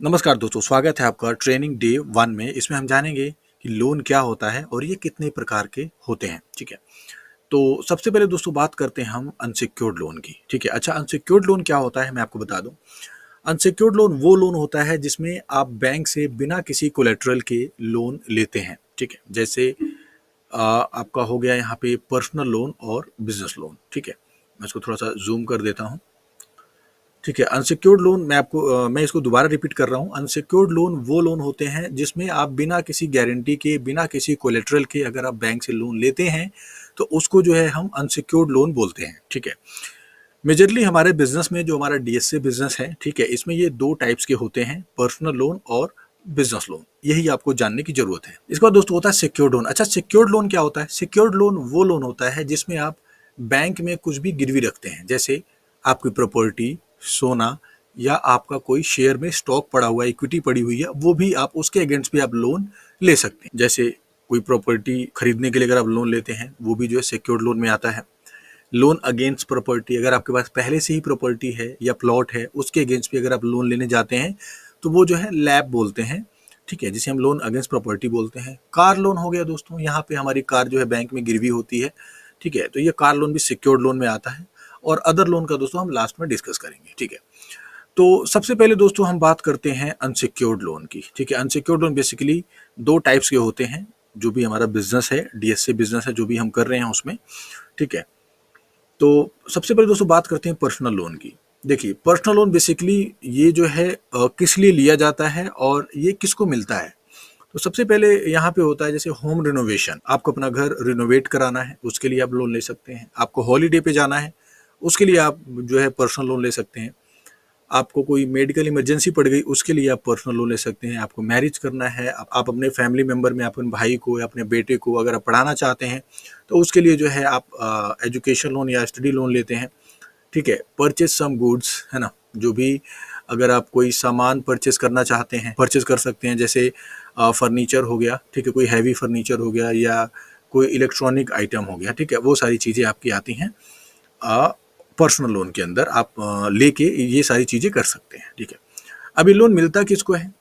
नमस्कार दोस्तों, स्वागत है आपका ट्रेनिंग डे 1 में। इसमें हम जानेंगे कि लोन क्या होता है और ये कितने प्रकार के होते हैं। ठीक है, तो सबसे पहले दोस्तों बात करते हैं हम अनसिक्योर्ड लोन की। ठीक है, अच्छा, अनसिक्योर्ड लोन क्या होता है मैं आपको बता दूं। अनसिक्योर्ड लोन वो लोन होता है जिसमें आप बैंक से बिना किसी कोलेटरल के लोन लेते हैं। ठीक है, जैसे आपका हो गया यहाँ पे पर्सनल लोन और बिजनेस लोन। ठीक है, मैं इसको थोड़ा सा जूम कर देता हूँ। ठीक है, अनसिक्योर्ड लोन मैं इसको दोबारा रिपीट कर रहा हूँ। अनसिक्योर्ड लोन वो लोन होते हैं जिसमें आप बिना किसी गारंटी के, बिना किसी कोलेटरल के अगर आप बैंक से लोन लेते हैं तो उसको जो है हम अनसिक्योर्ड लोन बोलते हैं। ठीक है, मेजरली हमारे बिजनेस में जो हमारा डीएसए बिजनेस है, ठीक है, इसमें ये दो टाइप्स के होते हैं, पर्सनल लोन और बिजनेस लोन। यही आपको जानने की जरूरत है। इसके बाद दोस्तों होता है सिक्योर्ड लोन। अच्छा, सिक्योर्ड लोन क्या होता है? सिक्योर्ड लोन वो लोन होता है जिसमें आप बैंक में कुछ भी गिरवी रखते हैं, जैसे आपकी प्रॉपर्टी, सोना, या आपका कोई शेयर में स्टॉक पड़ा हुआ है, इक्विटी पड़ी हुई है, वो भी आप उसके अगेंस्ट भी आप लोन ले सकते हैं। जैसे कोई प्रॉपर्टी खरीदने के लिए अगर आप लोन लेते हैं, वो भी जो है सिक्योर्ड लोन में आता है। लोन अगेंस्ट प्रॉपर्टी, अगर आपके पास पहले से ही प्रॉपर्टी है या प्लॉट है, उसके अगेंस्ट भी अगर आप लोन लेने जाते हैं तो वो जो है लैब बोलते हैं। ठीक है, जिसे हम लोन अगेंस्ट प्रॉपर्टी बोलते हैं। कार लोन हो गया दोस्तों, यहाँ पे हमारी कार जो है बैंक में गिरवी होती है। ठीक है, तो ये कार लोन भी सिक्योर्ड लोन में आता है। और अदर लोन का दोस्तों हम लास्ट में डिस्कस करेंगे। ठीक है, तो सबसे पहले दोस्तों हम बात करते हैं अनसिक्योर्ड लोन की। ठीक है, अनसिक्योर्ड लोन बेसिकली दो टाइप्स के होते हैं। जो भी हमारा बिजनेस है, डीएसए बिजनेस है जो भी हम कर रहे हैं उसमें। ठीक है, तो सबसे पहले दोस्तों बात करते हैं पर्सनल लोन की। देखिए, पर्सनल लोन बेसिकली ये जो है किस लिए लिया जाता है और ये किसको मिलता है। तो सबसे पहले यहाँ पे होता है जैसे होम रिनोवेशन, आपको अपना घर रिनोवेट कराना है, उसके लिए आप लोन ले सकते हैं। आपको हॉलीडे पे जाना है, उसके लिए आप जो है पर्सनल लोन ले सकते हैं। आपको कोई मेडिकल इमरजेंसी पड़ गई, उसके लिए आप पर्सनल लोन ले सकते हैं। आपको मैरिज करना है, आप अपने फैमिली मेंबर में अपने भाई को या अपने बेटे को अगर आप पढ़ाना चाहते हैं तो उसके लिए जो है आप एजुकेशन लोन या स्टडी लोन लेते हैं। ठीक है, परचेज सम गुड्स, है ना, जो भी अगर आप कोई सामान परचेज करना चाहते हैं, परचेज कर सकते हैं। जैसे फर्नीचर हो गया, ठीक है, कोई हैवी फर्नीचर हो गया या कोई इलेक्ट्रॉनिक आइटम हो गया। ठीक है, वो सारी चीज़ें आपकी आती हैं पर्सनल लोन के अंदर। आप लेके ये सारी चीज़ें कर सकते हैं। ठीक है, अब ये लोन मिलता किसको है?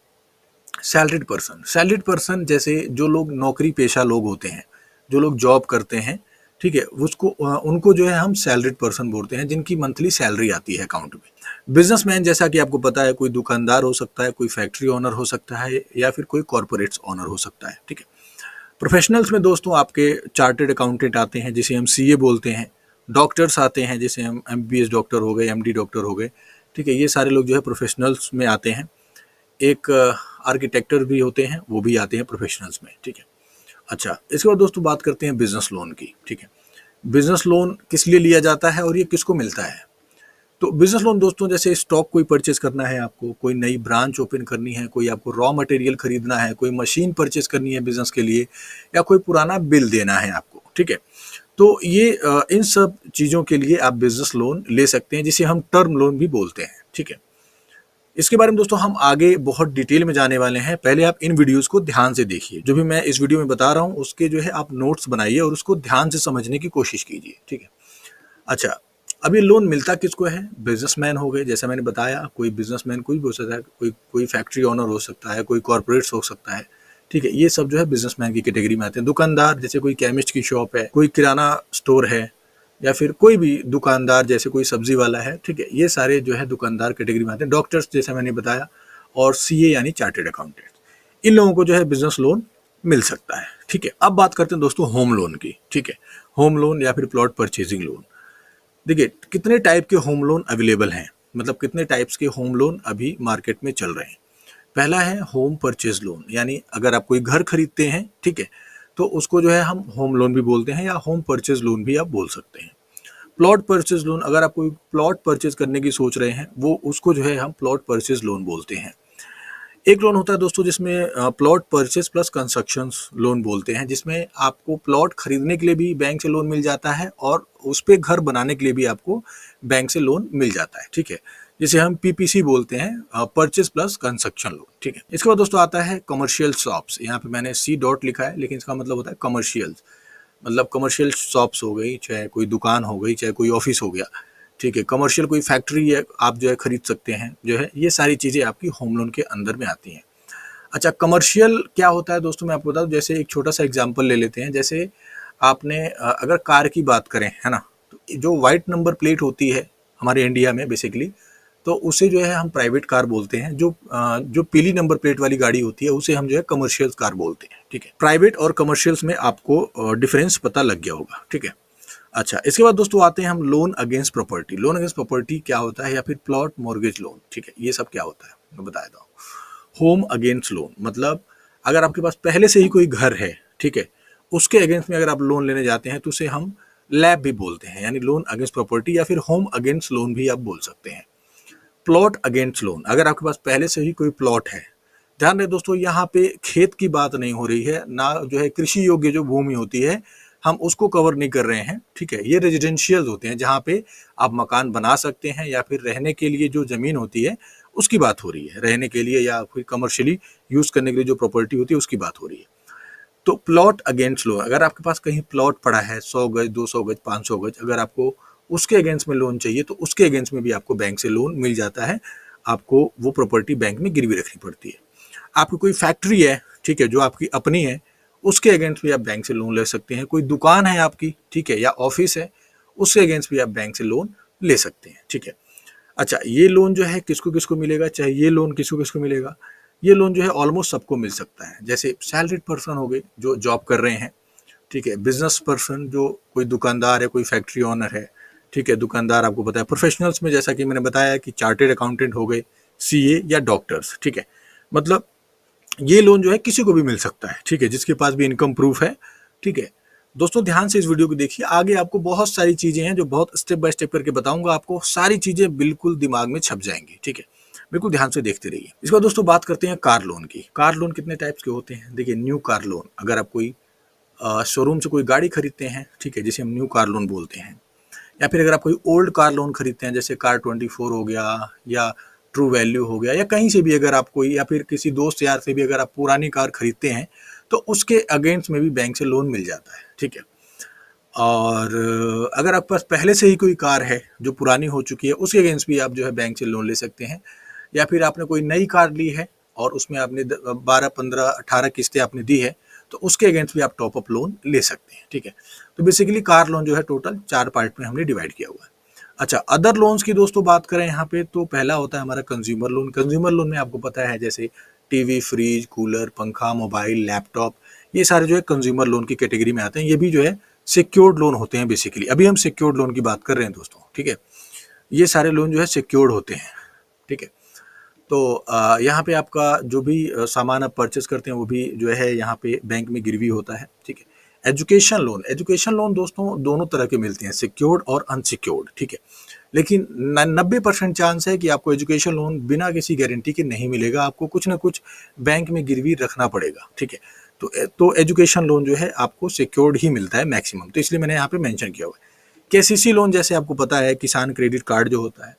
Salaried person. सैलरीड पर्सन जैसे जो लोग नौकरी पेशा लोग होते हैं, जो लोग जॉब करते हैं, ठीक है, उनको जो है हम सैलरीड पर्सन बोलते हैं, जिनकी मंथली सैलरी आती है अकाउंट में। बिजनेसमैन जैसा कि आपको पता है, कोई दुकानदार हो सकता है, कोई फैक्ट्री ओनर हो सकता है, या फिर कोई कॉरपोरेट्स ओनर हो सकता है। ठीक है, प्रोफेशनल्स में दोस्तों आपके चार्टर्ड अकाउंटेंट आते हैं जिसे हम सीए बोलते हैं। डॉक्टर्स आते हैं जिसे हम एमबीबीएस डॉक्टर हो गए, एमडी डॉक्टर हो गए। ठीक है, ये सारे लोग जो है प्रोफेशनल्स में आते हैं। एक आर्किटेक्टर भी होते हैं, वो भी आते हैं प्रोफेशनल्स में। ठीक है, अच्छा, इसके बाद दोस्तों बात करते हैं बिजनेस लोन की। ठीक है, बिजनेस लोन किस लिए लिया जाता है और ये किसको मिलता है? तो बिजनेस लोन दोस्तों, जैसे स्टॉक कोई परचेज करना है आपको, कोई नई ब्रांच ओपन करनी है, कोई आपको रॉ मटेरियल खरीदना है, कोई मशीन परचेज करनी है बिजनेस के लिए, या कोई पुराना बिल देना है आपको। ठीक है, तो ये इन सब चीज़ों के लिए आप बिजनेस लोन ले सकते हैं, जिसे हम टर्म लोन भी बोलते हैं। ठीक है, इसके बारे में दोस्तों हम आगे बहुत डिटेल में जाने वाले हैं। पहले आप इन वीडियोस को ध्यान से देखिए। जो भी मैं इस वीडियो में बता रहा हूँ उसके जो है आप नोट्स बनाइए और उसको ध्यान से समझने की कोशिश कीजिए। ठीक है, अच्छा, अब ये लोन मिलता किसको है? बिजनेसमैन हो गए, जैसा मैंने बताया, कोई बिजनेसमैन कोई भी हो सकता है, कोई कोई फैक्ट्री ओनर हो सकता है, कोई कॉर्पोरेट्स हो सकता है। ठीक है, ये सब जो है बिजनेसमैन की कैटेगरी में आते हैं। दुकानदार, जैसे कोई केमिस्ट की शॉप है, कोई किराना स्टोर है, या फिर कोई भी दुकानदार जैसे कोई सब्जी वाला है। ठीक है, ये सारे जो है दुकानदार कैटेगरी में आते हैं। डॉक्टर्स जैसा मैंने बताया, और सीए यानी चार्टेड अकाउंटेंट, इन लोगों को जो है बिजनेस लोन मिल सकता है। ठीक है, अब बात करते हैं दोस्तों होम लोन की। ठीक है, होम लोन या फिर प्लॉट परचेजिंग लोन। देखिए, कितने टाइप के होम लोन अवेलेबल हैं, मतलब कितने टाइप्स के होम लोन अभी मार्केट में चल रहे हैं। पहला है होम परचेज लोन, यानी अगर आप कोई घर खरीदते हैं, ठीक है, तो उसको जो है हम होम लोन भी बोलते हैं, या होम परचेज लोन भी आप बोल सकते हैं। प्लॉट परचेज लोन, अगर आप कोई प्लॉट परचेज करने की सोच रहे हैं, वो उसको जो है हम प्लॉट परचेज लोन बोलते हैं। एक लोन होता है दोस्तों जिसमें plot purchase plus construction loan बोलते हैं, जिसमें आपको प्लॉट खरीदने के लिए भी बैंक से लोन मिल जाता है और उस पे घर बनाने के लिए भी आपको बैंक से लोन मिल जाता है। ठीक है, जिसे हम पीपीसी बोलते हैं, परचेज प्लस कंस्ट्रक्शन लोन। ठीक है, इसके बाद दोस्तों आता है कमर्शियल शॉप्स। यहाँ पे मैंने सी डॉट लिखा है, लेकिन इसका मतलब होता है कमर्शियल। मतलब कमर्शियल शॉप्स हो गई, चाहे कोई दुकान हो गई, चाहे कोई ऑफिस हो गया। ठीक है, कमर्शियल कोई फैक्ट्री है आप जो है खरीद सकते हैं, जो है ये सारी चीज़ें आपकी होम लोन के अंदर में आती हैं। अच्छा, कमर्शियल क्या होता है दोस्तों, मैं आपको बता दूं, जैसे एक छोटा सा एग्जांपल ले लेते हैं। जैसे आपने अगर कार की बात करें, है ना, तो जो वाइट नंबर प्लेट होती है हमारे इंडिया में बेसिकली, तो उसे जो है हम प्राइवेट कार बोलते हैं। जो पीली नंबर प्लेट वाली गाड़ी होती है उसे हम जो है कमर्शियल कार बोलते हैं। ठीक है, प्राइवेट और कमर्शियल्स में आपको डिफरेंस पता लग गया होगा। ठीक है, अच्छा, इसके बाद दोस्तों आते हैं हम loan against property. Loan against property क्या होता है, या फिर प्लॉट मॉर्गेज लोन। ठीक है, ये सब क्या होता है मैं बता देता हूँ। होम अगेंस्ट लोन मतलब अगर आपके पास पहले से ही कोई घर है, ठीक है, उसके अगेंस्ट में अगर आप लोन लेने जाते हैं तो उसे हम लैब भी बोलते हैं, यानी लोन अगेंस्ट प्रॉपर्टी, या फिर होम अगेंस्ट लोन भी आप बोल सकते हैं। प्लॉट अगेंस्ट लोन, अगर आपके पास पहले से ही कोई प्लॉट है, ध्यान रहे दोस्तों, यहाँ पे खेत की बात नहीं हो रही है, ना जो है कृषि योग्य जो भूमि होती है हम उसको कवर नहीं कर रहे हैं। ठीक है, ये रेजिडेंशियल होते हैं जहाँ पे आप मकान बना सकते हैं, या फिर रहने के लिए जो जमीन होती है उसकी बात हो रही है, रहने के लिए या फिर कमर्शियली यूज करने के लिए जो प्रॉपर्टी होती है उसकी बात हो रही है। तो प्लॉट अगेंस्ट लोन, अगर आपके पास कहीं प्लॉट पड़ा है 100 गज, 200 गज, 500 गज, अगर आपको उसके अगेंस्ट में लोन चाहिए तो उसके अगेंस्ट में भी आपको बैंक से लोन मिल जाता है। आपको वो प्रॉपर्टी बैंक में गिरवी रखनी पड़ती है। आपकी कोई फैक्ट्री है, ठीक है, जो आपकी अपनी है, उसके अगेंस्ट भी आप बैंक से लोन ले सकते हैं। कोई दुकान है आपकी, ठीक है, या ऑफिस है, उसके अगेंस्ट भी आप बैंक से लोन ले सकते हैं। ठीक है, अच्छा, ये लोन जो है किसको किसको मिलेगा, चाहे ये लोन किसको किसको मिलेगा, ये लोन जो है ऑलमोस्ट सबको मिल सकता है। जैसे सैलरीड पर्सन हो गए जो जॉब कर रहे हैं, ठीक है, बिजनेस पर्सन जो कोई दुकानदार है, कोई फैक्ट्री ओनर है, ठीक है, दुकानदार आपको पता है। प्रोफेशनल्स में जैसा कि मैंने बताया कि चार्टेड अकाउंटेंट हो गए, सीए या डॉक्टर्स। ठीक है, मतलब ये लोन जो है किसी को भी मिल सकता है, ठीक है, जिसके पास भी इनकम प्रूफ है। ठीक है दोस्तों, ध्यान से इस वीडियो को देखिए, आगे आपको बहुत सारी चीजें हैं जो बहुत स्टेप बाय स्टेप करके बताऊंगा, आपको सारी चीजें बिल्कुल दिमाग में छप जाएंगी। ठीक है, बिल्कुल ध्यान से देखते रहिए। इसके बाद दोस्तों बात करते हैं कार लोन की। कार लोन कितने टाइप्स के होते हैं, देखिए, न्यू कार लोन, अगर आप कोई शोरूम से कोई गाड़ी खरीदते हैं, ठीक है, जिसे हम न्यू कार लोन बोलते हैं। या फिर अगर आप कोई ओल्ड कार लोन खरीदते हैं, जैसे कार 24 हो गया, या ट्रू वैल्यू हो गया, या कहीं से भी अगर आप कोई, या फिर किसी दोस्त यार से भी अगर आप पुरानी कार खरीदते हैं, तो उसके अगेंस्ट में भी बैंक से लोन मिल जाता है। ठीक है, और अगर आपके पास पहले से ही कोई कार है जो पुरानी हो चुकी है, उसके अगेंस्ट भी आप जो है बैंक से लोन ले सकते हैं। या फिर आपने कोई नई कार ली है और उसमें आपने 12, 15, 18 किस्तें आपने दी है, तो उसके अगेंस्ट भी आप टॉप अप लोन ले सकते हैं। ठीक है, तो बेसिकली कार लोन जो है टोटल 4 पार्ट में हमने डिवाइड किया हुआ है। अच्छा, अदर लोन्स की दोस्तों बात करें यहाँ पे, तो पहला होता है हमारा कंज्यूमर लोन। कंज्यूमर लोन में आपको पता है जैसे टीवी, फ्रिज, कूलर, पंखा, मोबाइल, लैपटॉप, ये सारे जो है कंज्यूमर लोन की कैटेगरी में आते हैं। ये भी जो है सिक्योर्ड लोन होते हैं बेसिकली। अभी हम सिक्योर्ड लोन की बात कर रहे हैं दोस्तों। ठीक है, ये सारे लोन जो है सिक्योर्ड होते हैं। ठीक है, तो यहाँ पे आपका जो भी सामान आप परचेस करते हैं वो भी जो है यहाँ पे बैंक में गिरवी होता है। ठीक है, एजुकेशन लोन, एजुकेशन लोन दोस्तों दोनों तरह के मिलते हैं, सिक्योर्ड और अनसिक्योर्ड। ठीक है, लेकिन 90% चांस है कि आपको एजुकेशन लोन बिना किसी गारंटी के नहीं मिलेगा, आपको कुछ ना कुछ बैंक में गिरवी रखना पड़ेगा। ठीक है, तो एजुकेशन लोन जो है आपको सिक्योर्ड ही मिलता है मैक्सिमम, तो इसलिए मैंने यहाँ पे मेंशन किया हुआ है। केसीसी लोन जैसे आपको पता है, किसान क्रेडिट कार्ड जो होता है,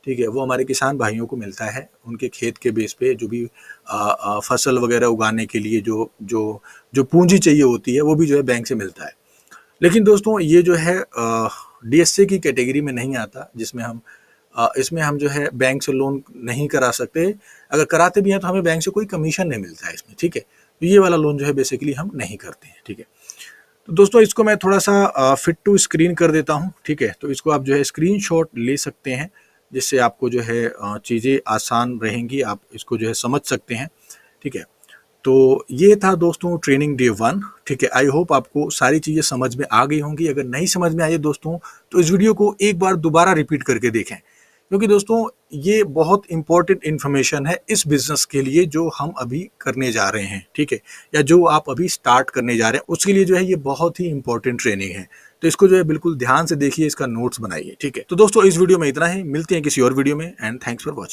ठीक है, वो हमारे किसान भाइयों को मिलता है। उनके खेत के बेस पे जो भी फसल वगैरह उगाने के लिए जो जो जो पूंजी चाहिए होती है, वो भी जो है बैंक से मिलता है। लेकिन दोस्तों ये जो है डीएसए की कैटेगरी में नहीं आता, जिसमें हम इसमें हम जो है बैंक से लोन नहीं करा सकते। अगर कराते भी हैं तो हमें बैंक से कोई कमीशन नहीं मिलता है इसमें। ठीक है, तो ये वाला लोन जो है बेसिकली हम नहीं करते हैं। ठीक है, तो दोस्तों इसको मैं थोड़ा सा फिट टू स्क्रीन कर देता हूँ। ठीक है, तो इसको आप जो है स्क्रीनशॉट ले सकते हैं, जिससे आपको जो है चीज़ें आसान रहेंगी, आप इसको जो है समझ सकते हैं। ठीक है, तो ये था दोस्तों ट्रेनिंग डे 1। ठीक है, आई होप आपको सारी चीज़ें समझ में आ गई होंगी। अगर नहीं समझ में आई है दोस्तों, तो इस वीडियो को एक बार दोबारा रिपीट करके देखें, क्योंकि दोस्तों ये बहुत इंपॉर्टेंट इन्फॉर्मेशन है इस बिजनेस के लिए जो हम अभी करने जा रहे हैं। ठीक है, या जो आप अभी स्टार्ट करने जा रहे हैं उसके लिए जो है ये बहुत ही इंपॉर्टेंट ट्रेनिंग है। तो इसको जो है बिल्कुल ध्यान से देखिए, इसका नोट्स बनाइए। ठीक है, तो दोस्तों इस वीडियो में इतना ही, मिलते हैं किसी और वीडियो में, एंड थैंक्स फॉर वॉचिंग।